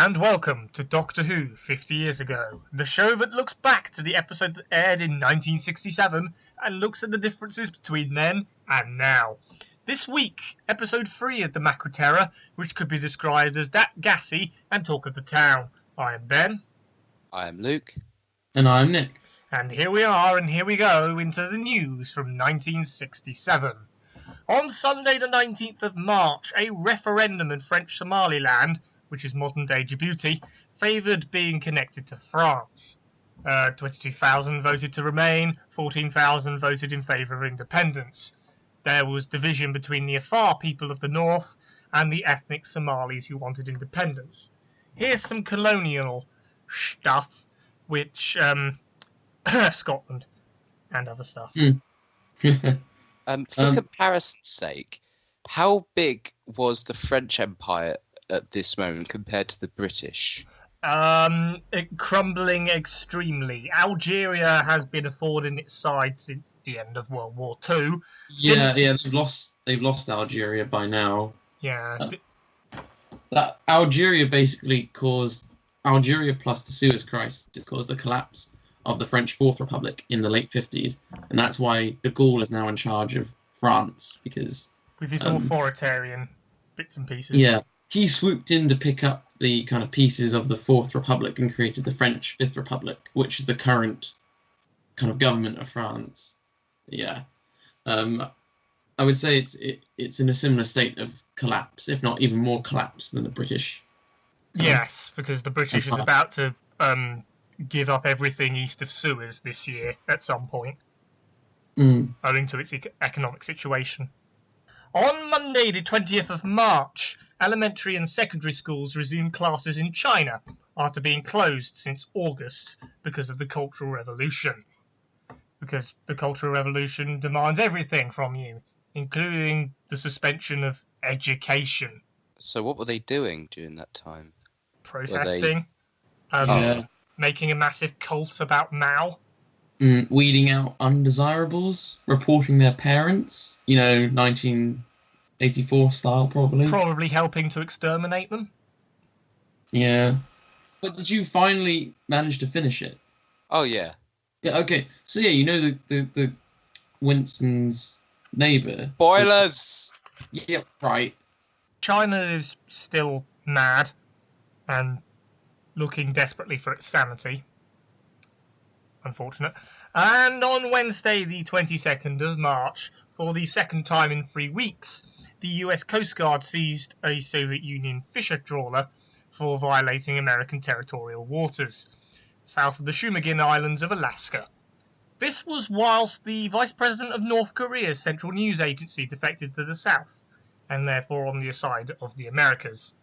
And welcome to Doctor Who 50 years ago, the show that looks back to the episode that aired in 1967 and looks at the differences between then and now. This week, episode 3 of the Macra, which could be described as that gassy and talk of the town. I am Ben. I am Luke. And I'm Nick. And here we are, and here we go into the news from 1967. On Sunday the 19th of March, a referendum in French Somaliland, which is modern-day Djibouti, favoured being connected to France. 22,000 voted to remain, 14,000 voted in favour of independence. There was division between the Afar people of the north and the ethnic Somalis who wanted independence. Here's some colonial stuff, which Scotland and other stuff. For comparison's sake, how big was the French Empire at this moment compared to the British? Crumbling extremely. Algeria has been affording its side since the end of World War II. They've lost Algeria by now. Yeah. That Algeria basically caused Algeria plus the Suez Crisis caused the collapse of the French Fourth Republic in the late 50s, and that's why de Gaulle is now in charge of France, because with his authoritarian bits and pieces. Yeah, he swooped in to pick up the kind of pieces of the Fourth Republic and created the French Fifth Republic, which is the current kind of government of France. Yeah, I would say it's in a similar state of collapse, if not even more collapse than the British. Yes, because the British is about to give up everything east of Suez this year at some point, owing to its economic situation. On Monday, the 20th of March, elementary and secondary schools resumed classes in China after being closed since August because of the Cultural Revolution. Because the Cultural Revolution demands everything from you, including the suspension of education. So what were they doing during that time? Protesting. Making a massive cult about Mao. Weeding out undesirables, reporting their parents, 1984 style probably. Probably helping to exterminate them. Yeah. But did you finally manage to finish it? Oh, yeah. Yeah, okay. So, yeah, the Winston's neighbour. Spoilers! Yeah, right. China is still mad and looking desperately for its sanity. Unfortunate. And on Wednesday, the 22nd of March, for the second time in 3 weeks, the US Coast Guard seized a Soviet Union fisher trawler for violating American territorial waters, south of the Shumagin Islands of Alaska. This was whilst the Vice President of North Korea's Central News Agency defected to the south, and therefore on the side of the Americas.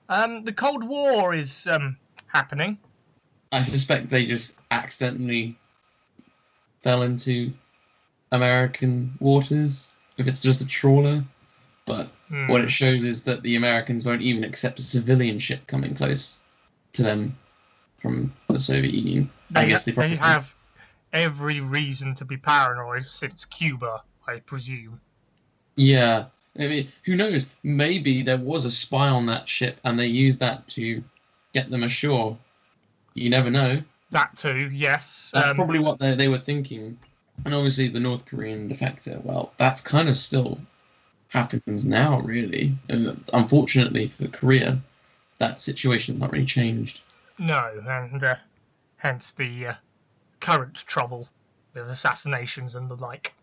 The Cold War is happening. I suspect they just accidentally fell into American waters, if it's just a trawler. But what it shows is that the Americans won't even accept a civilian ship coming close to them from the Soviet Union. They have every reason to be paranoid since Cuba, I presume. Yeah. I mean, who knows? Maybe there was a spy on that ship and they used that to get them ashore. You never know. That too, yes. That's probably what they were thinking. And obviously the North Korean defector, well, that's kind of still happens now, really. And unfortunately for Korea, that situation's not really changed. No, and hence the current trouble with assassinations and the like.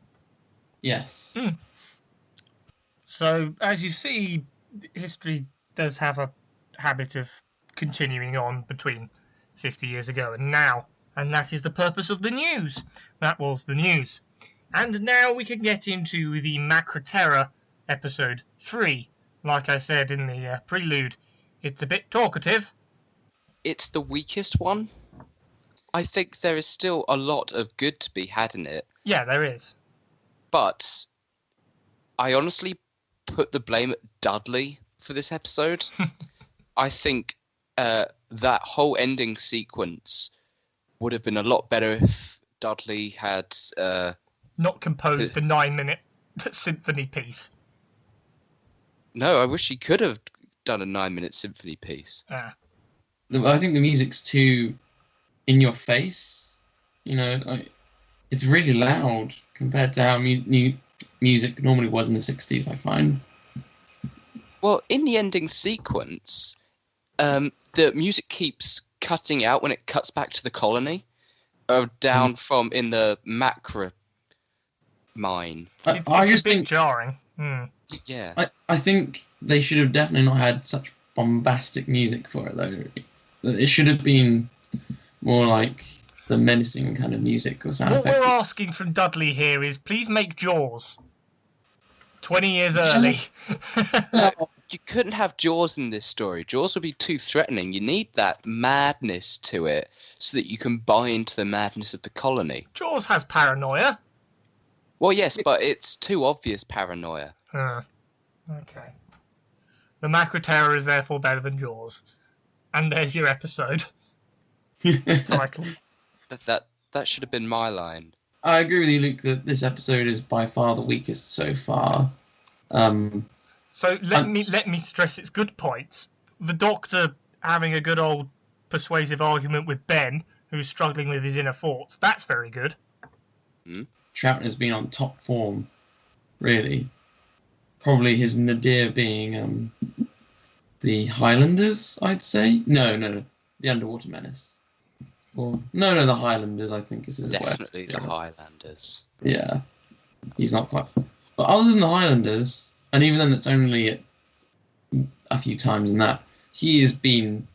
Yes. So, as you see, history does have a habit of continuing on between 50 years ago and now, and that is the purpose of the news. That was the news. And now we can get into the Macra episode 3. Like I said in the prelude, it's a bit talkative. It's the weakest one. I think there is still a lot of good to be had in it. Yeah, there is. But I honestly put the blame at Dudley for this episode. I think that whole ending sequence would have been a lot better if Dudley had not composed the 9-minute symphony piece. No, I wish he could have done a 9-minute symphony piece. I think the music's too in your face. You know, it's really loud compared to how music normally was in the 60s, I find. Well, in the ending sequence, the music keeps cutting out when it cuts back to the colony, down from in the Macra mine. I just think jarring. Yeah. I think they should have definitely not had such bombastic music for it, though. It should have been more like the menacing kind of music or sound effects. What we're asking from Dudley here is please make Jaws 20 years early. You couldn't have Jaws in this story. Jaws would be too threatening. You need that madness to it so that you can buy into the madness of the colony. Jaws has paranoia. Well, yes, but it's too obvious paranoia. Okay. The Macra Terror is therefore better than Jaws. And there's your episode title. That should have been my line. I agree with you, Luke, that this episode is by far the weakest so far. So let me stress its good points. The Doctor having a good old persuasive argument with Ben, who's struggling with his inner thoughts. That's very good. Troughton has been on top form, really. Probably his nadir being the Highlanders, I'd say. No, the Underwater Menace. Or no, the Highlanders, I think is his word. Definitely the Highlanders. Yeah, he's not quite. But other than the Highlanders, and even then it's only a few times in that, he has been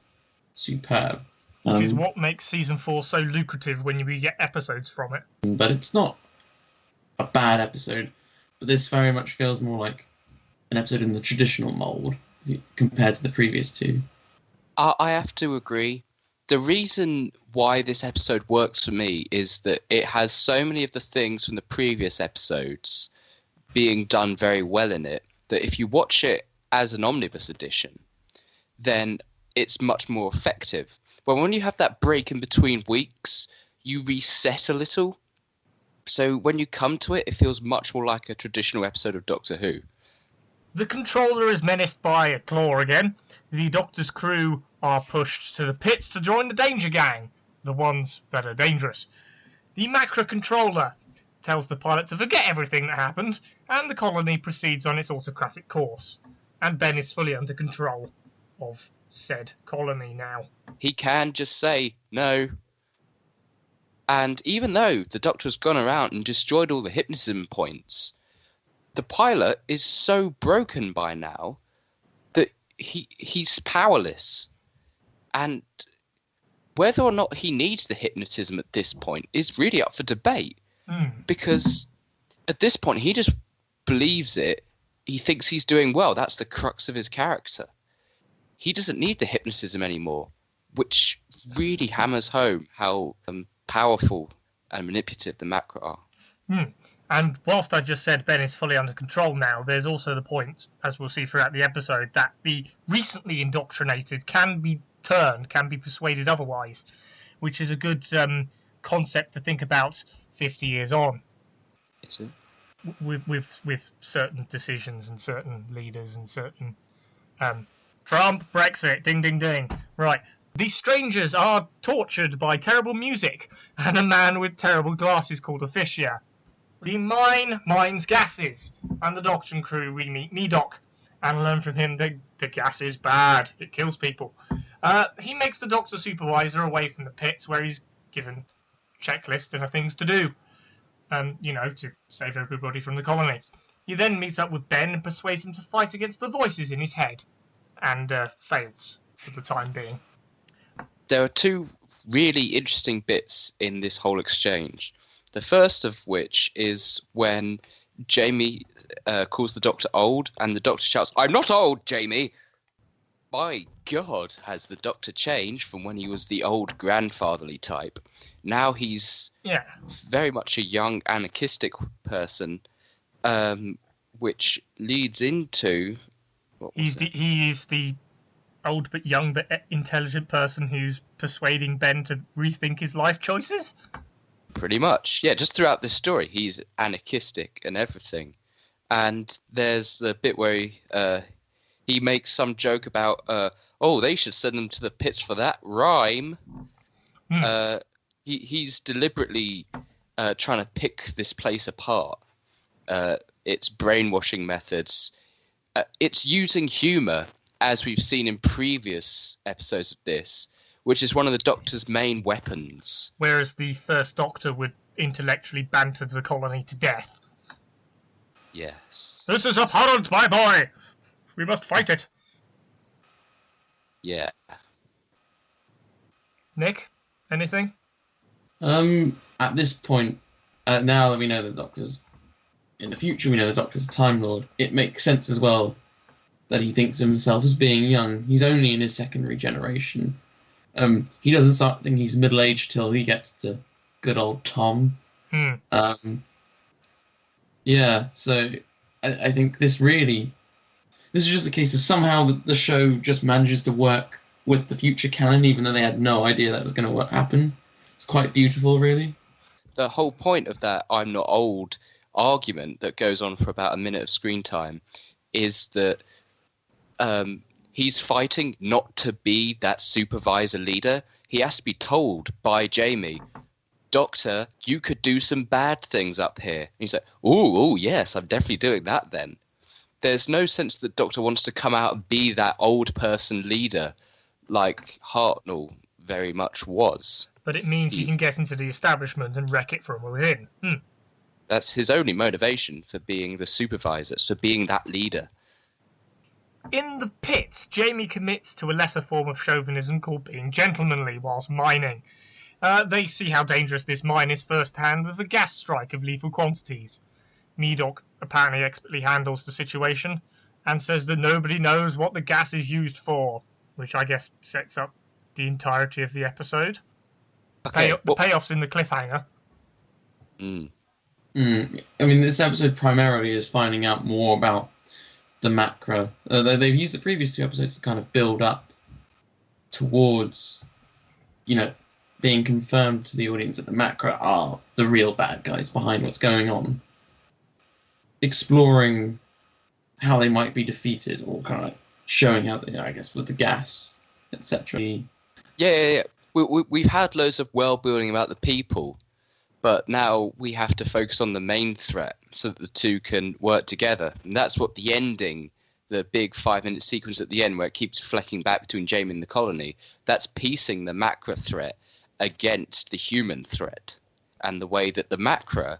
superb. Which is what makes season 4 so lucrative when you get episodes from it. But it's not a bad episode. But this very much feels more like an episode in the traditional mould compared to the previous two. I have to agree. The reason why this episode works for me is that it has so many of the things from the previous episodes being done very well in it, that if you watch it as an omnibus edition, then it's much more effective. But when you have that break in between weeks, you reset a little. So when you come to it, it feels much more like a traditional episode of Doctor Who. The controller is menaced by a claw again. The Doctor's crew are pushed to the pits to join the Danger Gang, the ones that are dangerous. The Macra controller tells the pilot to forget everything that happened, and the colony proceeds on its autocratic course. And Ben is fully under control of said colony now. He can just say no. And even though the Doctor's gone around and destroyed all the hypnotism points, the pilot is so broken by now that he's powerless. And whether or not he needs the hypnotism at this point is really up for debate. Because at this point, he just believes it. He thinks he's doing well. That's the crux of his character. He doesn't need the hypnotism anymore, which really hammers home how powerful and manipulative the Macra are. And whilst I just said Ben is fully under control now, there's also the point, as we'll see throughout the episode, that the recently indoctrinated can be turned, can be persuaded otherwise, which is a good concept to think about 50 years on. Is it? With certain decisions and certain leaders and certain... Trump, Brexit, ding, ding, ding. Right. These strangers are tortured by terrible music and a man with terrible glasses called Officia. The mine mines gases, and the Doctor and crew re-meet Medoc and learn from him that the gas is bad. It kills people. He makes the Doctor supervisor away from the pits where he's given checklist and things to do, to save everybody from the colony. He then meets up with Ben and persuades him to fight against the voices in his head, and fails for the time being. There are two really interesting bits in this whole exchange. The first of which is when Jamie calls the Doctor old, and the Doctor shouts, "I'm not old, Jamie!" My God, has the Doctor changed from when he was the old grandfatherly type. Now he's very much a young anarchistic person, which leads into... He is the old but young but intelligent person who's persuading Ben to rethink his life choices? Pretty much, yeah. Just throughout this story, he's anarchistic and everything. And there's the bit where he makes some joke about, oh, they should send them to the pits for that rhyme. He's deliberately trying to pick this place apart. Its brainwashing methods. It's using humour, as we've seen in previous episodes of this, which is one of the Doctor's main weapons. Whereas the first Doctor would intellectually banter the colony to death. Yes. This is abhorrent, my boy! We must fight it. Yeah. Nick, anything? At this point, now that we know the Doctor's... In the future, we know the Doctor's a Time Lord. It makes sense as well that he thinks of himself as being young. He's only in his second regeneration. He doesn't start thinking he's middle-aged till he gets to good old Tom. Yeah, so I think this is just a case of somehow the show just manages to work with the future canon, even though they had no idea that was going to happen. It's quite beautiful, really. The whole point of that I'm not old argument that goes on for about a minute of screen time is that he's fighting not to be that supervisor leader. He has to be told by Jamie, Doctor, you could do some bad things up here. And he's like, oh, yes, I'm definitely doing that then. There's no sense that Doctor wants to come out and be that old person leader like Hartnell very much was. But it means he can get into the establishment and wreck it from within. That's his only motivation for being the supervisor, for being that leader. In the pits, Jamie commits to a lesser form of chauvinism called being gentlemanly whilst mining. They see how dangerous this mine is firsthand with a gas strike of lethal quantities. Medoc apparently expertly handles the situation and says that nobody knows what the gas is used for, which I guess sets up the entirety of the episode. Okay, The payoff's in the cliffhanger. I mean, this episode primarily is finding out more about the Macra. They've used the previous two episodes to kind of build up towards, being confirmed to the audience that the Macra are the real bad guys behind what's going on. Exploring how they might be defeated, or kind of showing how, I guess, with the gas, etc. Yeah. We've had loads of world building about the people, but now we have to focus on the main threat so that the two can work together. And that's what the ending, the big 5-minute sequence at the end where it keeps flecking back between Jamie and the colony, that's piecing the Macra threat against the human threat. And the way that the Macra,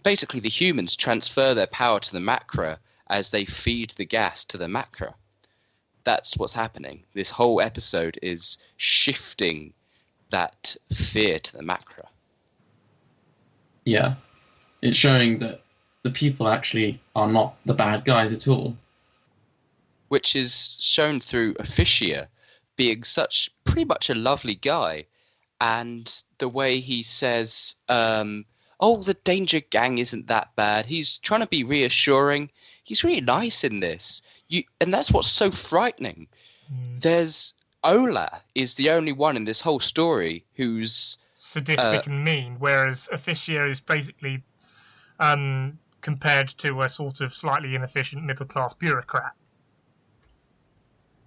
basically the humans transfer their power to the Macra as they feed the gas to the Macra. That's what's happening. This whole episode is shifting that fear to the Macra. Yeah. It's showing that the people actually are not the bad guys at all. Which is shown through Officia being such pretty much a lovely guy. And the way he says, the Danger Gang isn't that bad. He's trying to be reassuring. He's really nice in this. And that's what's so frightening. There's Ola is the only one in this whole story who's sadistic and mean, whereas Officio is basically compared to a sort of slightly inefficient middle-class bureaucrat.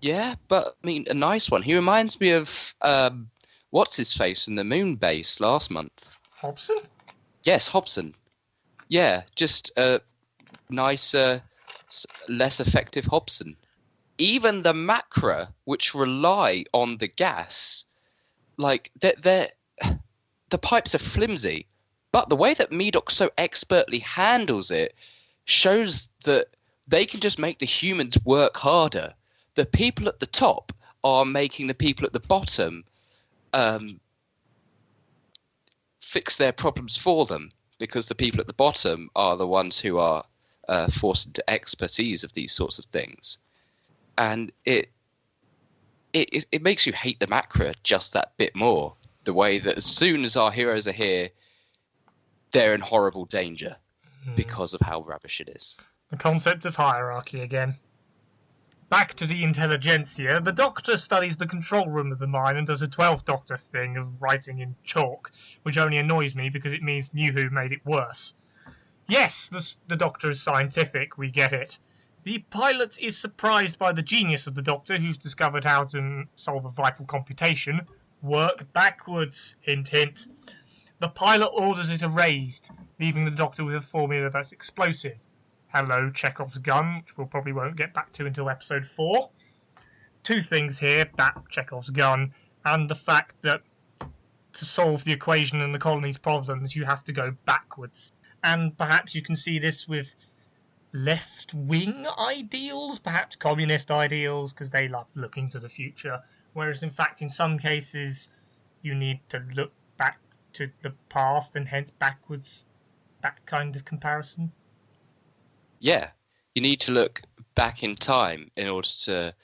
Yeah, but I mean, a nice one. He reminds me of what's his face from the Moon Base last month. Hobson? Yes, Hobson. Yeah, just a nicer, less effective Hobson. Even the Macra, which rely on the gas, like the pipes are flimsy, but the way that Medoc so expertly handles it shows that they can just make the humans work harder. The people at the top are making the people at the bottom fix their problems for them, because the people at the bottom are the ones who are forced into expertise of these sorts of things. And it makes you hate the Macra just that bit more. The way that as soon as our heroes are here, they're in horrible danger because of how rubbish it is. The concept of hierarchy again. Back to the intelligentsia, the Doctor studies the control room of the mine and does a 12th Doctor thing of writing in chalk, which only annoys me because it means New Who made it worse. Yes, the Doctor is scientific, we get it. The pilot is surprised by the genius of the Doctor, who's discovered how to solve a vital computation. Work backwards, hint hint. The pilot orders it erased, leaving the Doctor with a formula that's explosive. Hello, Chekhov's gun, which we probably won't get back to until episode 4. Two things here, that Chekhov's gun, and the fact that to solve the equation and the colony's problems, you have to go backwards. And perhaps you can see this with left-wing ideals, perhaps communist ideals, because they love looking to the future. Whereas, in fact, in some cases, you need to look back to the past and hence backwards, that kind of comparison. Yeah, you need to look back in time in order to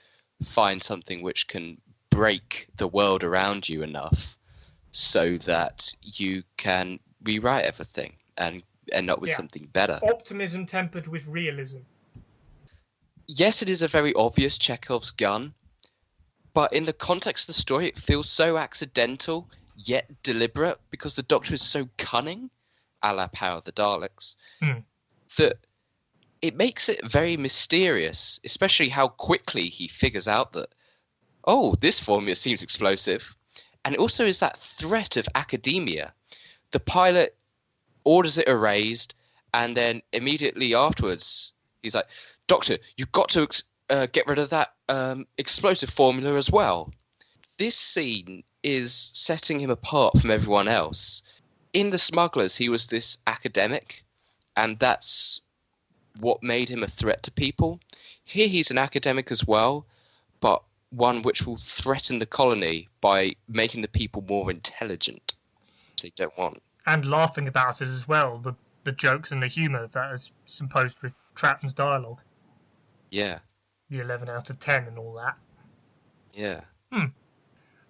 find something which can break the world around you enough so that you can rewrite everything and end up with something better. Optimism tempered with realism. Yes, it is a very obvious Chekhov's gun, but in the context of the story, it feels so accidental yet deliberate because the Doctor is so cunning, a la Power of the Daleks, that it makes it very mysterious, especially how quickly he figures out that, oh, this formula seems explosive. And it also is that threat of academia. The pilot orders it erased, and then immediately afterwards, he's like, Doctor, you've got to get rid of that explosive formula as well. This scene is setting him apart from everyone else. In The Smugglers, he was this academic, and that's what made him a threat to people. Here he's an academic as well, but one which will threaten the colony by making the people more intelligent, which they don't want. And laughing about it as well, the jokes and the humour that is composed with Troughton's dialogue. Yeah. The 11 out of 10 and all that. Yeah.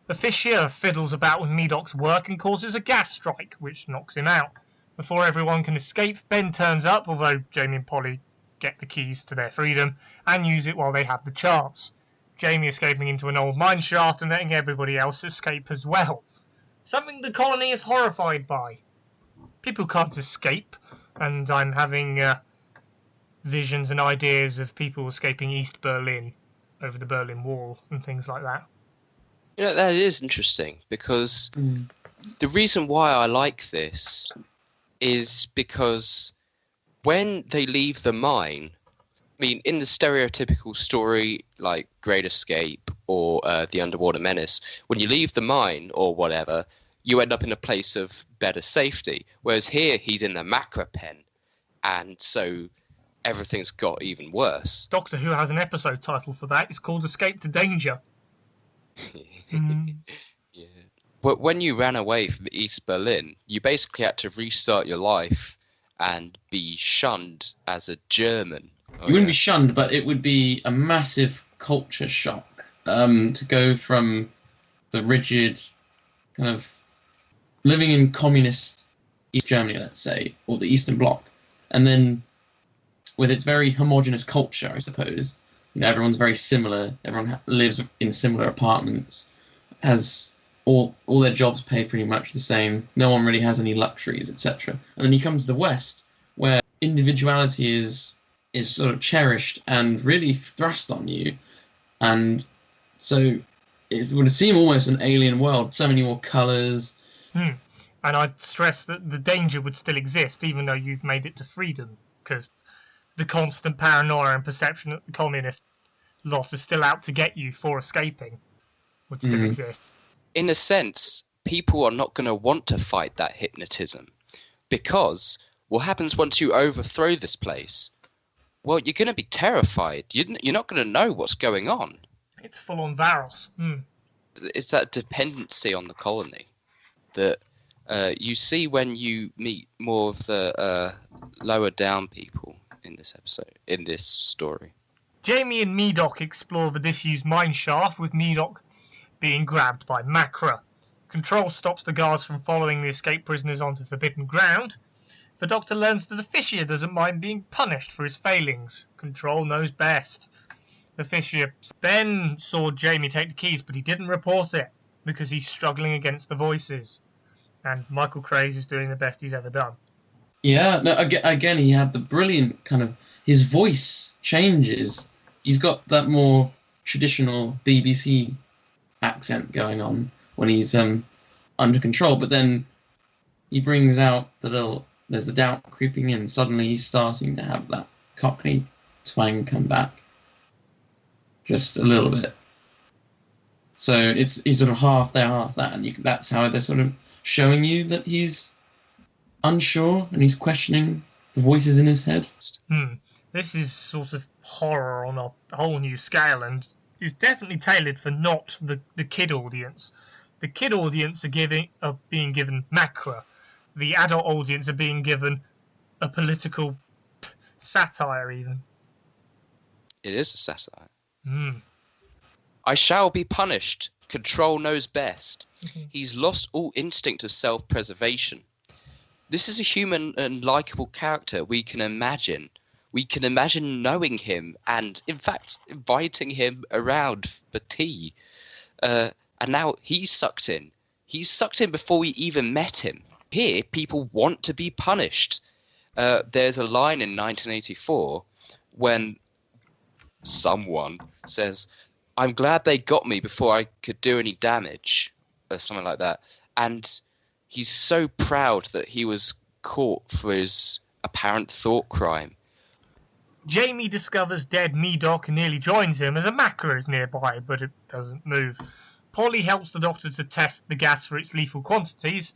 The Fisher fiddles about with Medoc's work and causes a gas strike, which knocks him out. Before everyone can escape, Ben turns up, although Jamie and Polly get the keys to their freedom and use it while they have the chance. Jamie escaping into an old mine shaft and letting everybody else escape as well. Something the colony is horrified by. People can't escape, and I'm having visions and ideas of people escaping East Berlin over the Berlin Wall and things like that. You know, that is interesting, because the reason why I like this is because when they leave the mine, I mean, in the stereotypical story like Great Escape or The Underwater Menace, when you leave the mine or whatever, you end up in a place of better safety. Whereas here, he's in the Macra pen, and so everything's got even worse. Doctor Who has an episode title for that. It's called Escape to Danger. Yeah. But when you ran away from East Berlin, you basically had to restart your life and be shunned as a German. You wouldn't be shunned, but it would be a massive culture shock to go from the rigid kind of living in communist East Germany, let's say, or the Eastern Bloc, and then with its very homogenous culture, I suppose. You know, everyone's very similar. Everyone lives in similar apartments, has all their jobs paid pretty much the same. No one really has any luxuries, etc. And then you come to the West, where individuality is sort of cherished and really thrust on you, and so it would seem almost an alien world. So many more colours. And I'd stress that the danger would still exist, even though you've made it to freedom, because the constant paranoia and perception that the communist lot is still out to get you for escaping would still exist. In a sense, people are not going to want to fight that hypnotism, because what happens once you overthrow this place? Well, you're going to be terrified. You're not going to know what's going on. It's full on Varos. It's that dependency on the colony that you see when you meet more of the lower down people in this episode, in this story. Jamie and Medoc explore the disused mine shaft, with Medoc being grabbed by Macra. Control stops the guards from following the escaped prisoners onto forbidden ground. The Doctor learns that the Fisher doesn't mind being punished for his failings. Control knows best. The Fisher... Ben saw Jamie take the keys, but he didn't report it, because he's struggling against the voices. And Michael Craze is doing the best he's ever done. Yeah, no, again, he had the brilliant kind of, his voice changes. He's got that more traditional BBC accent going on when he's under control, but then he brings out there's the doubt creeping in. Suddenly he's starting to have that Cockney twang come back just a little bit. So he's sort of half there, half that, and that's how they're sort of showing you that he's unsure and he's questioning the voices in his head. This is sort of horror on a whole new scale, and is definitely tailored for not the kid audience. The kid audience are being given Macra. The adult audience are being given a political satire, even. It is a satire. Mm. I shall be punished. Control knows best. He's lost all instinct of self-preservation. This is a human and likeable character we can imagine. We can imagine knowing him and, in fact, inviting him around for tea. And now he's sucked in. He's sucked in before we even met him. Here, people want to be punished. There's a line in 1984 when someone says, "I'm glad they got me before I could do any damage," or something like that. And he's so proud that he was caught for his apparent thought crime. Jamie discovers dead Medoc and nearly joins him as a Macra is nearby, but it doesn't move. Polly helps the Doctor to test the gas for its lethal quantities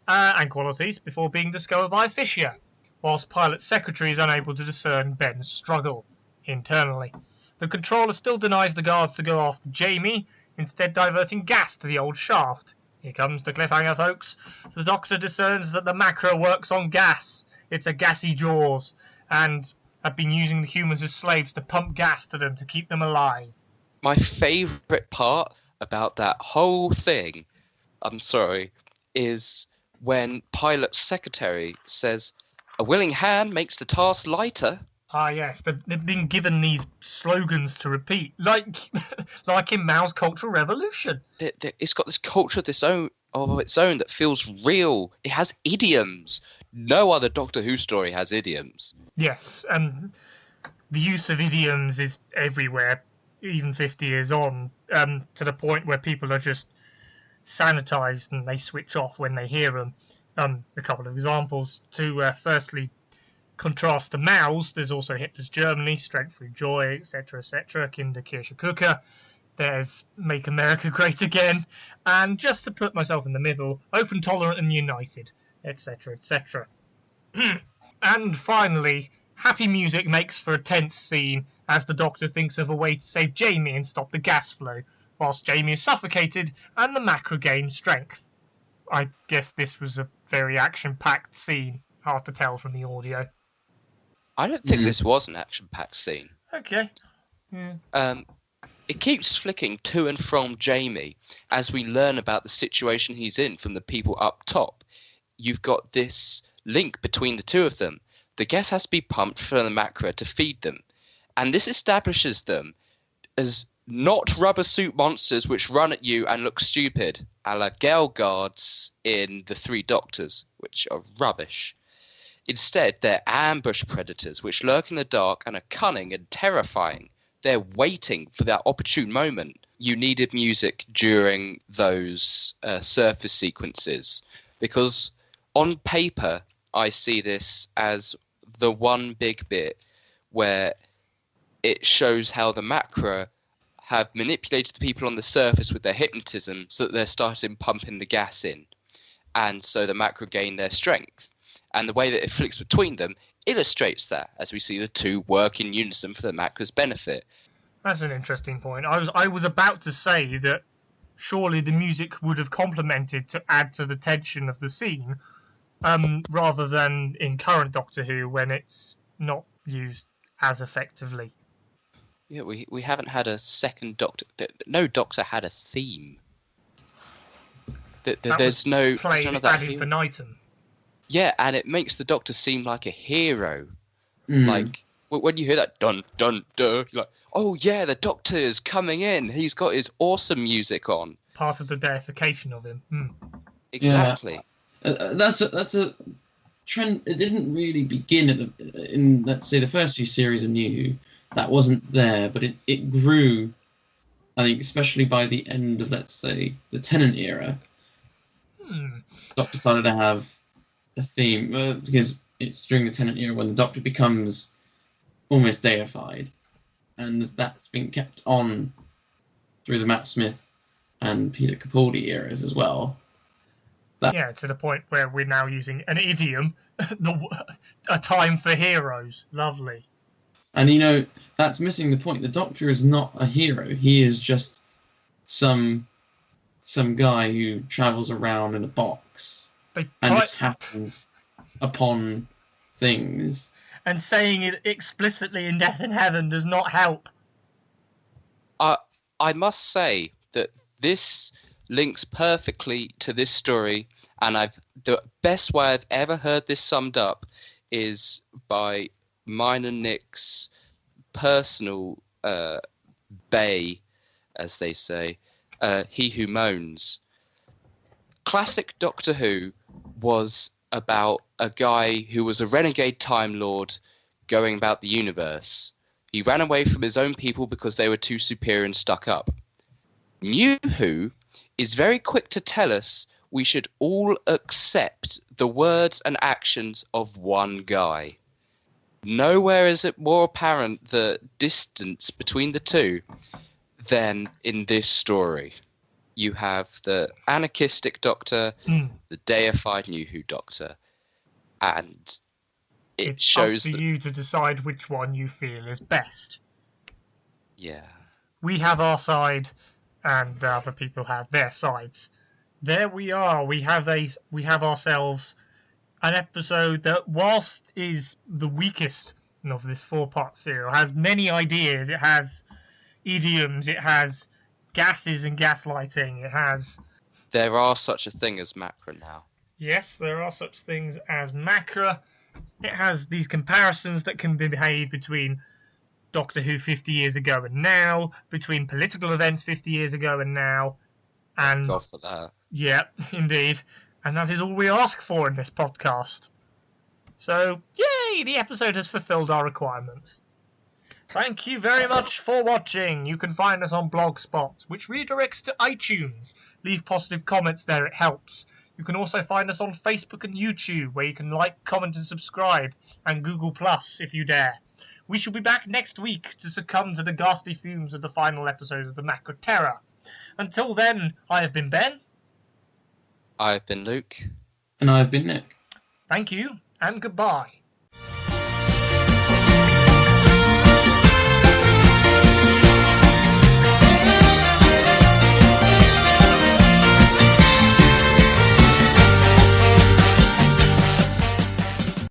and qualities before being discovered by Fisher, whilst Pilot's secretary is unable to discern Ben's struggle internally. The controller still denies the guards to go after Jamie, instead diverting gas to the old shaft. Here comes the cliffhanger, folks. The Doctor discerns that the Macra works on gas. It's a gassy jaws, and have been using the humans as slaves to pump gas to them to keep them alive. My favourite part about that whole thing, is when Pilot's secretary says, "A willing hand makes the task lighter." Ah, yes, they've been given these slogans to repeat, like in Mao's Cultural Revolution. It's got this culture of its own that feels real. It has idioms. No other Doctor Who story has idioms. Yes, and the use of idioms is everywhere, even 50 years on, to the point where people are just sanitised and they switch off when they hear them. A couple of examples to firstly contrast to Mao's. There's also Hitler's Germany, Strength Through Joy, etc., etc., Kinder Kirche Kuche. There's Make America Great Again, and just to put myself in the middle, Open, Tolerant and United, etc., etc. And finally, happy music makes for a tense scene as the Doctor thinks of a way to save Jamie and stop the gas flow, whilst Jamie is suffocated and the Macra gain strength. I guess this was a very action-packed scene. Hard to tell from the audio. I don't think this was an action-packed scene. Okay. Yeah. It keeps flicking to and from Jamie as we learn about the situation he's in from the people up top. You've got this link between the two of them. The gas has to be pumped from the Macra to feed them. And this establishes them as not rubber suit monsters which run at you and look stupid, a la Gale Guards in The Three Doctors, which are rubbish. Instead, they're ambush predators which lurk in the dark and are cunning and terrifying. They're waiting for that opportune moment. You needed music during those surface sequences because on paper, I see this as the one big bit where it shows how the Macra have manipulated the people on the surface with their hypnotism so that they're starting pumping the gas in. And so the Macra gain their strength. And the way that it flicks between them illustrates that, as we see the two work in unison for the Macra's benefit. That's an interesting point. I was about to say that surely the music would have complemented to add to the tension of the scene, rather than in current Doctor Who when it's not used as effectively. Yeah, we haven't had a second Doctor. No Doctor had a theme. There's no played ad infinitum. Yeah, and it makes the Doctor seem like a hero. Like when you hear that dun dun dun, you're like, oh yeah, the Doctor's coming in. He's got his awesome music on. Part of the deification of him. Exactly. Yeah. That's a trend. It didn't really begin in let's say the first few series of New Who. That wasn't there, but it grew. I think especially by the end of, let's say, the Tennant era, Doctor started to have a theme because it's during the Tennant era when the Doctor becomes almost deified, and that's been kept on through the Matt Smith and Peter Capaldi eras as well. Yeah, to the point where we're now using an idiom, a time for heroes. Lovely. And that's missing the point. The Doctor is not a hero. He is just some guy who travels around in a box and just happens upon things. And saying it explicitly in Death in Heaven does not help. I must say that this links perfectly to this story, and the best way I've ever heard this summed up is by mine and Nick's personal bay, as they say, He Who Moans. Classic Doctor Who was about a guy who was a renegade Time Lord going about the universe. He ran away from his own people because they were too superior and stuck up. New Who is very quick to tell us we should all accept the words and actions of one guy. Nowhere is it more apparent the distance between the two than in this story. You have the anarchistic Doctor, the deified New Who Doctor, and it shows up to you to decide which one you feel is best. Yeah. We have our side, and other people have their sides. There we are. We have ourselves an episode that, whilst is the weakest of this 4-part serial, has many ideas. It has idioms. It has gases and gaslighting. It has... There are such a thing as Macra now. Yes, there are such things as Macra. It has these comparisons that can be made between Doctor Who 50 years ago and now, between political events 50 years ago and now. And God for that. Yeah, indeed. And that is all we ask for in this podcast. So, yay! The episode has fulfilled our requirements. Thank you very much for watching. You can find us on Blogspot, which redirects to iTunes. Leave positive comments there, it helps. You can also find us on Facebook and YouTube, where you can like, comment and subscribe, and Google Plus if you dare. We shall be back next week to succumb to the ghastly fumes of the final episodes of the Macra Terror. Until then, I have been Ben. I've been Luke. And I've been Nick. Thank you, and goodbye.